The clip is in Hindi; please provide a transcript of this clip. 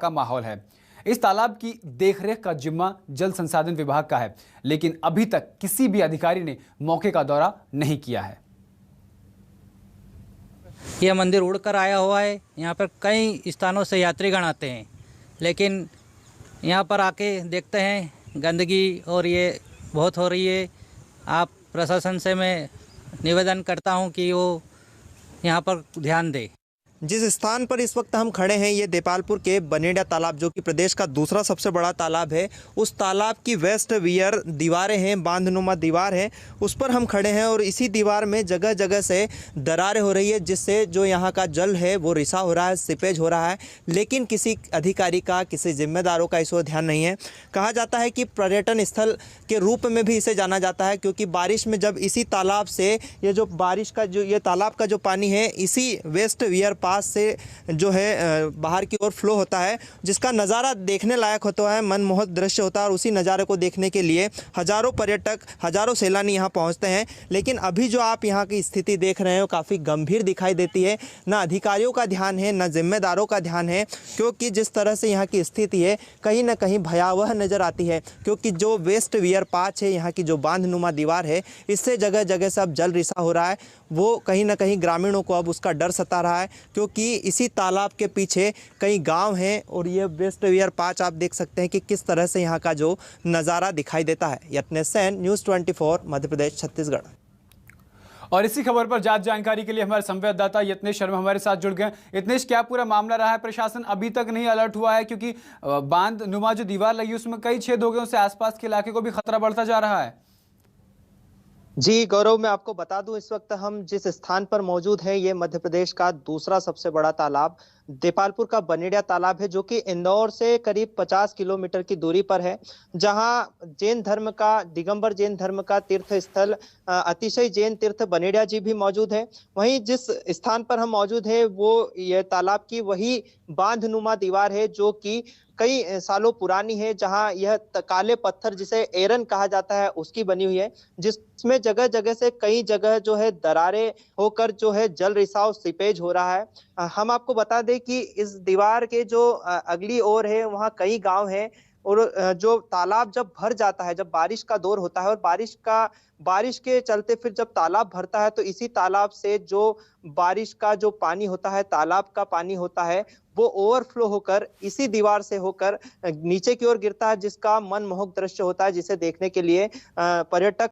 का माहौल है। इस तालाब की देखरेख का जिम्मा जल संसाधन विभाग का है, लेकिन अभी तक किसी भी अधिकारी ने मौके का दौरा नहीं किया है। यह मंदिर उड़कर आया हुआ है। यहाँ पर कई स्थानों से यात्रीगण आते हैं, लेकिन यहाँ पर आके देखते हैं गंदगी और ये बहुत हो रही है। आप प्रशासन से मैं निवेदन करता हूँ कि वो यहाँ पर ध्यान दे। जिस स्थान पर इस वक्त हम खड़े हैं, ये देपालपुर के बनेड़ा तालाब, जो कि प्रदेश का दूसरा सबसे बड़ा तालाब है, उस तालाब की वेस्ट वियर दीवारें हैं, बांधनुमा दीवार है, उस पर हम खड़े हैं। और इसी दीवार में जगह जगह से दरारें हो रही है, जिससे जो यहाँ का जल है वो रिसा हो रहा है, सीपेज हो रहा है। लेकिन किसी अधिकारी का, किसी जिम्मेदारों का इस ओर ध्यान नहीं है। कहा जाता है कि पर्यटन स्थल के रूप में भी इसे जाना जाता है, क्योंकि बारिश में जब इसी तालाब से ये जो बारिश का जो ये तालाब का जो पानी है, इसी वेस्ट वियर पास से जो है बाहर की ओर फ्लो होता है, जिसका नज़ारा देखने लायक होता है, मनमोहक दृश्य होता है। और उसी नज़ारे को देखने के लिए हज़ारों पर्यटक, हज़ारों सैलानी यहाँ पहुँचते हैं। लेकिन अभी जो आप यहाँ की स्थिति देख रहे हो, काफ़ी गंभीर दिखाई देती है। ना अधिकारियों का ध्यान है, ना जिम्मेदारों का ध्यान है, क्योंकि जिस तरह से यहाँ की स्थिति है, कहीं ना कहीं भयावह नज़र आती है। क्योंकि जो वेस्ट वियर पाच है, यहाँ की जो बांधनुमा दीवार है, इससे जगह जगह से अब जल रिसा हो रहा है। वो कहीं ना कहीं ग्रामीणों को अब उसका डर सता रहा है, क्योंकि इसी तालाब के पीछे कई गांव हैं। और ये वेस्ट वियर पाच आप देख सकते हैं कि किस तरह से यहाँ का जो नज़ारा दिखाई देता है। यत्नेश सेन, न्यूज़ 24, मध्य प्रदेश, छत्तीसगढ़। और इसी खबर पर ज्यादा जानकारी के लिए हमारे संवाददाता यत्नेश शर्मा हमारे साथ जुड़ गए। यत्नेश, क्या पूरा मामला रहा है? प्रशासन अभी तक नहीं अलर्ट हुआ है, क्योंकि बांध नुमा जो दीवार लगी उसमें कई छेद हो गए, उससे आसपास के इलाके को भी खतरा बढ़ता जा रहा है। जी गौरव, मैं आपको बता दूं, इस वक्त हम जिस स्थान पर मौजूद हैं, ये मध्य प्रदेश का दूसरा सबसे बड़ा तालाब देपालपुर का बनेड़ा तालाब है, जो कि इंदौर से करीब 50 किलोमीटर की दूरी पर है। जहां जैन धर्म का, दिगंबर जैन धर्म का तीर्थ स्थल अतिशय जैन तीर्थ बनेड़ा जी भी मौजूद है। वहीं जिस स्थान पर हम मौजूद है, वो ये तालाब की वही बांधनुमा दीवार है, जो कि कई सालों पुरानी है। जहां यह काले पत्थर, जिसे एरन कहा जाता है, उसकी बनी हुई है, जिसमें जगह जगह से कई जगह जो है दरारें होकर जो है जल रिसाव, सीपेज हो रहा है। हम आपको बता दें कि इस दीवार के जो अगली ओर है, वहाँ कई गांव हैं। और जो तालाब जब भर जाता है, जब बारिश का दौर होता है, और बारिश के चलते फिर जब तालाब भरता है, तो इसी तालाब से जो बारिश का जो पानी होता है, तालाब का पानी होता है, वो ओवरफ्लो होकर इसी दीवार से होकर नीचे की ओर गिरता है, जिसका मनमोहक दृश्य होता है, जिसे देखने के लिए पर्यटक